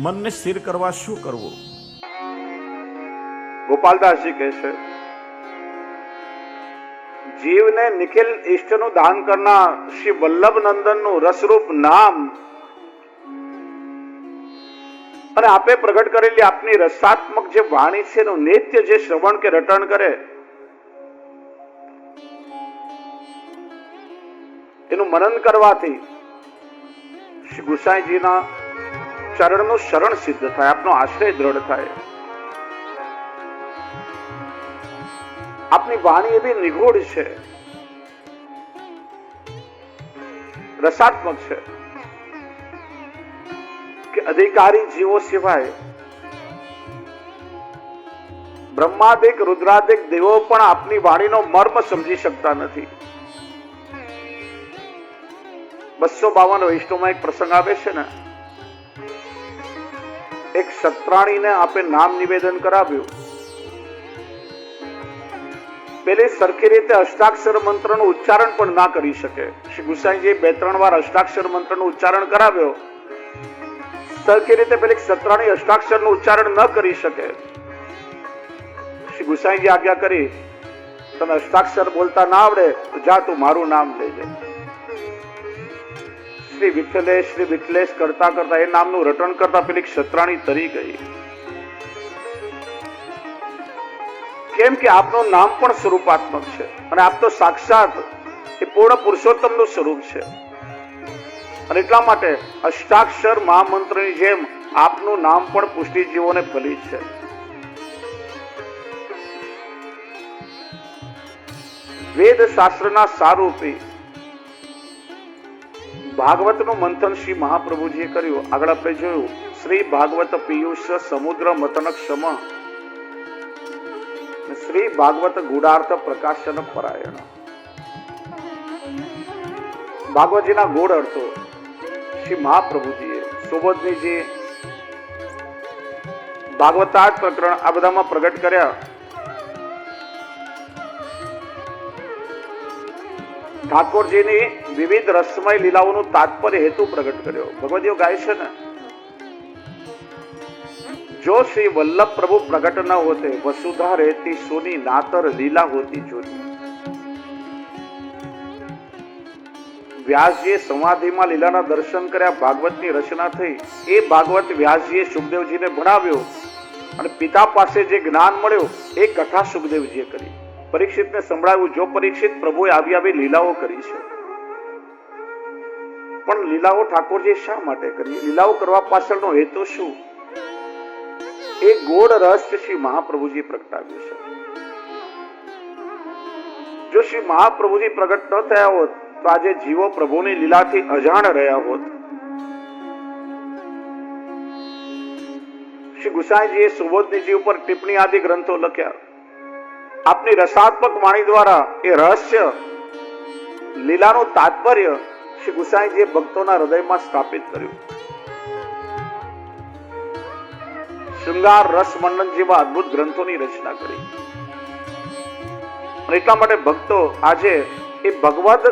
મનને સ્થિર કરવા શું કરવું? ગોપાલદાસજી કહે છે, જીવને નિખિલ ઈષ્ટનું દાન કરનાર શ્રી વલ્લભ નંદનનું રસરૂપ નામ અને આપે પ્રગટ કરેલી આપની રસાત્મક જે વાણી છે એનું નિત્ય જે શ્રવણ કે રટણ કરે, એનું મનન કરવાથી શ્રી ગુસાઈજીના ચરણનું શરણ સિદ્ધ થાય, આપનો આશ્રય દ્રઢ થાય. આપની વાણી એવી નિગૂઢ છે, રસાત્મક છે કે અધિકારી જીવો સિવાય બ્રહ્માદિક રુદ્રાદિક દેવો પણ આપની વાણીનો મર્મ સમજી શકતા નથી. 252 વૈષ્ણવમાં એક પ્રસંગ આવે છે ને, એક સત્રાણીને આપે નામ નિવેદન કરાવ્યું. પેલી સરખી રીતે અષ્ટાક્ષર મંત્રનું ઉચ્ચારણ પણ ના કરી શકે. શ્રી ગુસાઈજી 2-3 વાર અષ્ટાક્ષર મંત્રનું ઉચ્ચારણ કરાવ્યો. સરખી રીતે પેલી સત્રાણી અષ્ટાક્ષરનું ઉચ્ચારણ ન કરી શકે. શ્રી ગુસાઈજી આજ્ઞા કરી, તને અષ્ટાક્ષર બોલતા ના આવડે તો જા તું મારું નામ લઈ લે. શ્રી વિઠ્ઠલેશ કરતા કરતા એ નામનું રટણ કરતા પેલી સત્રાણી તરી ગઈ. કેમ કે આપનું નામ પણ સ્વરૂપાત્મક છે અને આપ તો સાક્ષાત એ પૂર્ણ પુરુષોત્તમનું સ્વરૂપ છે. અને એટલા માટે અષ્ટાક્ષર મહામંત્રની જેમ આપનું નામ પણ પુષ્ટિજીવોને ફલિત છે. વેદ શાસ્ત્રના સારૂપી ભાગવતનું મંથન શ્રી મહાપ્રભુજીએ કર્યું. આગળ આપણે જોયું, શ્રી ભાગવત પિયુષ સમુદ્ર મતન ક્ષમ, શ્રી ભાગવત ગુડાર્થ પ્રકાશન પરાયણ. ભાગવતજીના ગૂઢ અર્થો શ્રી મહાપ્રભુજીએ, સુબોધનીજી ભાગવતાર્થ પ્રકરણ આ બધામાં પ્રગટ કર્યા. ઠાકોરજીની વિવિધ રસમય લીલાઓનું તાત્પર્ય હેતુ પ્રગટ કર્યો. ભગવદીઓ ગાય છે ને, જો શ્રી વલ્લભ પ્રભુ પ્રગટ ન હોતે, વસુધા રહેતી સોની, નાતર લીલા હોતી જોની. વ્યાસજીએ સમાધિમાં લીલાના દર્શન કર્યા, ભાગવતની રચના થઈ. એ ભાગવત વ્યાસજીએ સુખદેવજીને ભણાવ્યો અને પિતા પાસે જે જ્ઞાન મળ્યો એ કથા સુખદેવજીએ કરી. પરીક્ષિતને સંભળાવ્યું. જો પરીક્ષિત, પ્રભુએ આવી આવી લીલાઓ કરી છે, પણ લીલાઓ ઠાકોરજી શા માટે કરી? લીલાઓ કરવા પાછળનો હેતુ શું? એ ગોળ રહસ્ય શ્રી મહાપ્રભુજી પ્રગટાવ્યું છે. જો શ્રી મહાપ્રભુજી પ્રગટ ન થયા હોત તો આજે જીવો પ્રભુની લીલાથી અજાણ રહ્યા હોત. શ્રી ગુસાઈજીએ સુબોધનીજી ઉપર ટિપ્પણી આદિ ગ્રંથો લખ્યા. આપની રસાત્મક વાણી દ્વારા એ રહસ્ય લીલાનું તાત્પર્ય શ્રી ગુસાઈજીએ ભક્તોના હૃદયમાં સ્થાપિત કર્યું. શૃંગાર રસ મંડન જેવા અદ્ભુત ગ્રંથોની રચના કરી. અને એટલા માટે ભક્તો આજે એ ભગવદ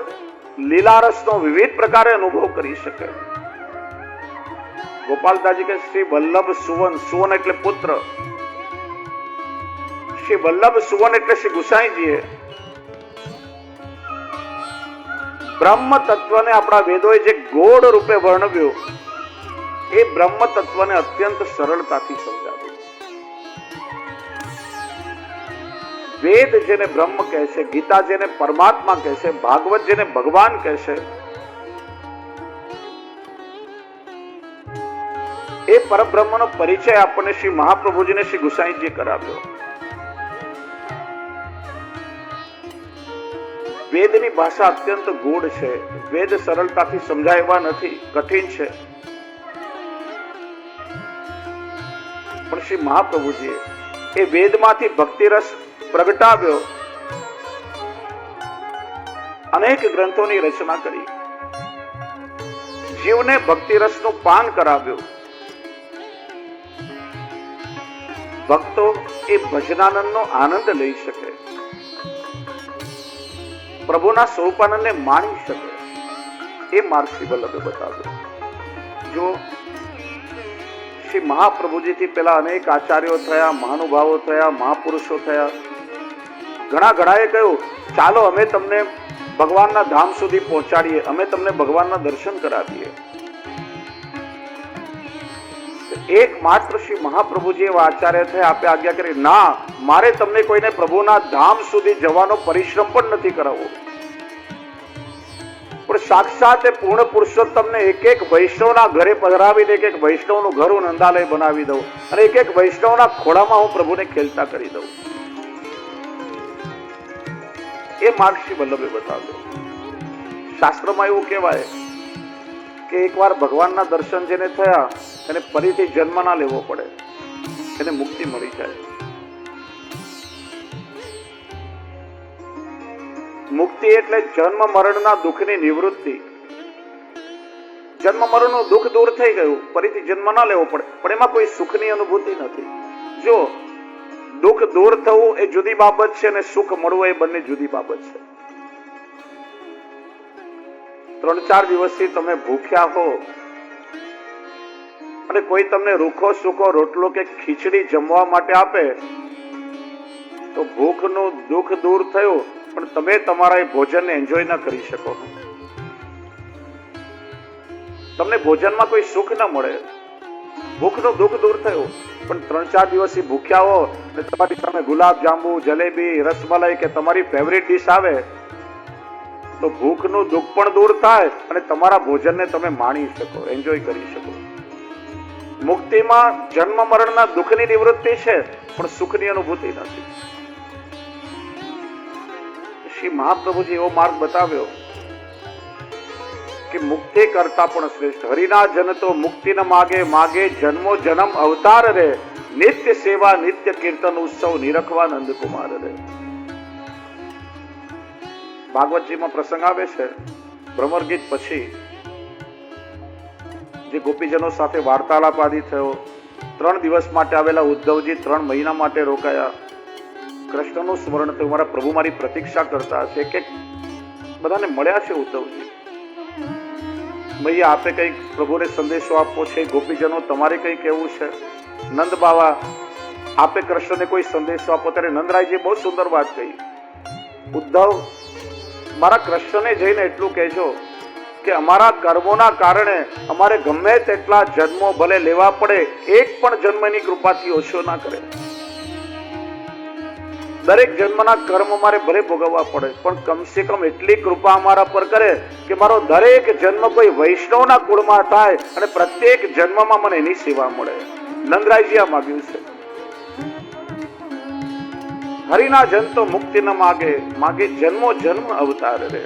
લીલારસનો વિવિધ પ્રકારે અનુભવ કરી શકે. ગોપાલદાસજી કે શ્રી વલ્લભ સુવન, સુવન એટલે પુત્ર, શ્રી વલ્લભ સુવન એટલે શ્રી ગુસાઈજીએ બ્રહ્મ તત્વને આપણા વેદોએ જે ગોળ રૂપે વર્ણવ્યો, એ બ્રહ્મ તત્વને અત્યંત સરળતાથી સમજાવ્યું. વેદ જેને બ્રહ્મ કહે છે, ગીતા જેને પરમાત્મા કહે છે, ભાગવત જેને ભગવાન કહે છે, એ પરબ્રહ્મનો પરિચય આપણને શ્રી મહાપ્રભુજીને શ્રી ગુસાઈજીએ કરાવ્યો. વેદની ભાષા અત્યંત ગૂઢ છે. વેદ સરળતાથી સમજાય એવા નથી, કઠિન છે. પણ શ્રી મહાપ્રભુજીએ એ વેદમાંથી ભક્તિ રસ પ્રગટાવ્યો, અનેક ગ્રંથોની રચના કરી, જીવને ભક્તિ રસનું પાન કરાવ્યું. ભક્તો એ ભજનાનંદનો આનંદ લઈ શકે, પ્રભુના સ્વરૂપાનંદને માણી શકે, એ માર્ગ શ્રી વલ્લભે બતાવ્યો. જો શ્રી મહાપ્રભુજીથી પેલા અનેક આચાર્યો થયા, મહાનુભાવો થયા, મહાપુરુષો થયા. ઘણાએ કહ્યું ચાલો અમે તમને ભગવાનના ધામ સુધી પહોંચાડીએ, અમે તમને ભગવાનના દર્શન કરાવીએ. એકમાત્ર શ્રી મહાપ્રભુજી એવા આચાર્ય થયા, આપે આજ્ઞા કરી ના, મારે તમને કોઈને પ્રભુના ધામ સુધી જવાનો પરિશ્રમ પણ નથી કરાવવો, પણ સાક્ષાત એ પૂર્ણ પુરુષોત્તમને એક વૈષ્ણવના ઘરે પધરાવીને એક વૈષ્ણવનું ઘર હું નંદાલય બનાવી દઉં અને એક વૈષ્ણવના ખોળામાં હું પ્રભુને ખેલતા કરી દઉં. એ માર્ગ શ્રી વલ્લભે બતાવ્યો. શાસ્ત્રમાં એવું કહેવાય કે એકવાર ભગવાનના દર્શન જેને થયા એને ફરીથી જન્મ ના લેવો પડે, એને મુક્તિ મળી જાય. મુક્તિ એટલે જન્મ મરણના દુઃખની નિવૃત્તિ. જન્મ મરણનું દુઃખ દૂર થઈ ગયું, ફરીથી જન્મ ના લેવો પડે, પણ એમાં કોઈ સુખની અનુભૂતિ નથી. જો દુઃખ દૂર થવું એ જુદી બાબત છે અને સુખ મળવું એ બંને જુદી બાબત છે. 3-4 દિવસથી તમે ભૂખ્યા હો અને કોઈ તમને રૂખો સૂકો રોટલો કે ખીચડી જમવા માટે આપે તો ભૂખનું દુઃખ દૂર થયું, પણ તમે તમારા એ ભોજનને એન્જોય ના કરી શકો. તમને ભોજનમાં કોઈ સુખ ના મળે, ભૂખનું દુઃખ દૂર થયું, પણ 3-4 દિવસથી ભૂખ્યા હો અને તમારી સામે ગુલાબ જાંબુ, જલેબી, રસમલાઈ કે તમારી ફેવરિટ ડીશ આવે તો ભૂખનું દુઃખ પણ દૂર થાય અને તમારા ભોજનને તમે માણી શકો, એન્જોય કરી શકો. મુક્તિમાં જન્મ મરણના દુઃખની નિવૃત્તિ છે પણ સુખની અનુભૂતિ નથી. શ્રી મહાપ્રભુજી એવો માર્ગ બતાવ્યો કે મુક્તિ કરતા પણ શ્રેષ્ઠ. હરિના જન તો મુક્તિ ન માગે, માગે જન્મો જન્મ અવતાર રે, નિત્ય સેવા નિત્ય કીર્તન ઉત્સવ નિરખવા નંદકુમાર રે. ભાગવતજીમાં પ્રસંગ આવે છે ભ્રમર ગીત પછી જે ગોપીજનો સાથે વાર્તાલાપ આદિ થયો. 3 દિવસ માટે આવેલા ઉદ્ધવજી 3 મહિના માટે રોકાયા. કૃષ્ણનું સ્મરણ થયું, મારા પ્રભુ મારી પ્રતીક્ષા કરતા હશે, કે બધાને મળ્યા છે ઉદ્ધવજી. મૈયા આપે કઈક પ્રભુને સંદેશો આપવો છે, ગોપીજનો તમારે કઈ કહેવું છે, નંદ બાવા આપે કૃષ્ણને કોઈ સંદેશો આપો. ત્યારે નંદરાયજી બહુ સુંદર વાત કહી, ઉદ્ધવ મારા કૃષ્ણને જઈને એટલું કહેજો કે અમારા કર્મોના કારણે અમારે ગમે તેટલા જન્મો ભલે લેવા પડે, એક પણ જન્મની કૃપાથી ઓછો ના કરે. દરેક જન્મના કર્મ મારે ભલે ભોગવવા પડે, પણ કમસે કમ એટલી કૃપા અમારા પર કરે કે મારો દરેક જન્મ કોઈ વૈષ્ણવના કુળમાં થાય અને પ્રત્યેક જન્મમાં મને એની સેવા મળે. નંદરાયજી આ માગ્યું છે. હરિના જન તો મુક્તિ ન માગે, માગે જન્મો જન્મ અવતાર રે.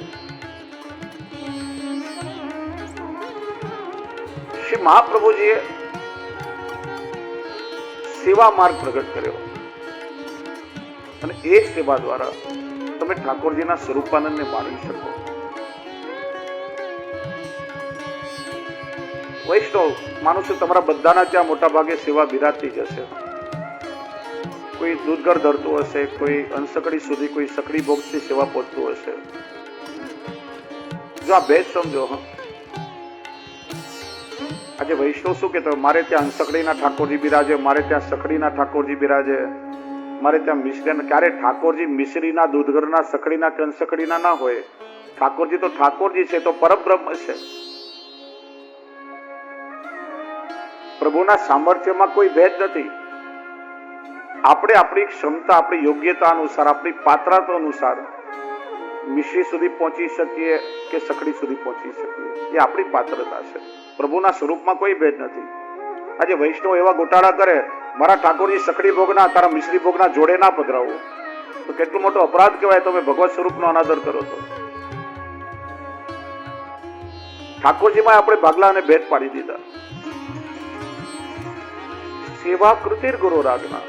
શ્રી મહાપ્રભુજીએ સેવા માર્ગ પ્રગટ કર્યો અને એ સેવા દ્વારા તમે ઠાકોરજીના સ્વરૂપાનંદને માણી શકો. વૈષ્ણવ માનું છું તમારા બધાના ત્યાં મોટા ભાગે સેવા બિરાજતી જ હશે. કોઈ દૂધઘર ધરતું હશે, કોઈ અંશકડી સુધી, કોઈ સકડી ભોગથી સેવા પહોંચતું હશે. જો આ ભેદ સમજો. આજે વૈષ્ણવ શું કહેતો, મારે ત્યાં અંશકડીના ઠાકોરજી બિરાજે, મારે ત્યાં સકડીના ઠાકોરજી બિરાજે, મારે ત્યાં મિશ્રી. ક્યારે ઠાકોરજી મિશ્રીના, દૂધઘરના, સકડીના કે અંશકડીના ના હોય. ઠાકોરજી તો ઠાકોરજી છે, તો પરબ્રહ્મ છે. પ્રભુના સામર્થ્યમાં કોઈ ભેદ નથી. આપણે આપણી ક્ષમતા, આપણી યોગ્યતા અનુસાર, આપણી પાત્રતા અનુસાર મિશ્રી સુધી પહોંચી શકીએ કે સકડી સુધી પહોંચી શકીએ, એ આપણી પાત્રતા છે. પ્રભુના સ્વરૂપમાં કોઈ ભેદ નથી. આજે વૈષ્ણવ એવા ગોટાળા કરે, મારા ઠાકોરજી સકડી ભોગના, તારા મિશ્રી ભોગના જોડે ના પધરાવો, તો કેટલો મોટો અપરાધ કહેવાય. તમે ભગવત સ્વરૂપનો અનાદર કરો તો. ઠાકોરજીમાં આપણે ભાગલા અને ભેદ પાડી દીધા. સેવા કૃતિર ગુરુ રાજના.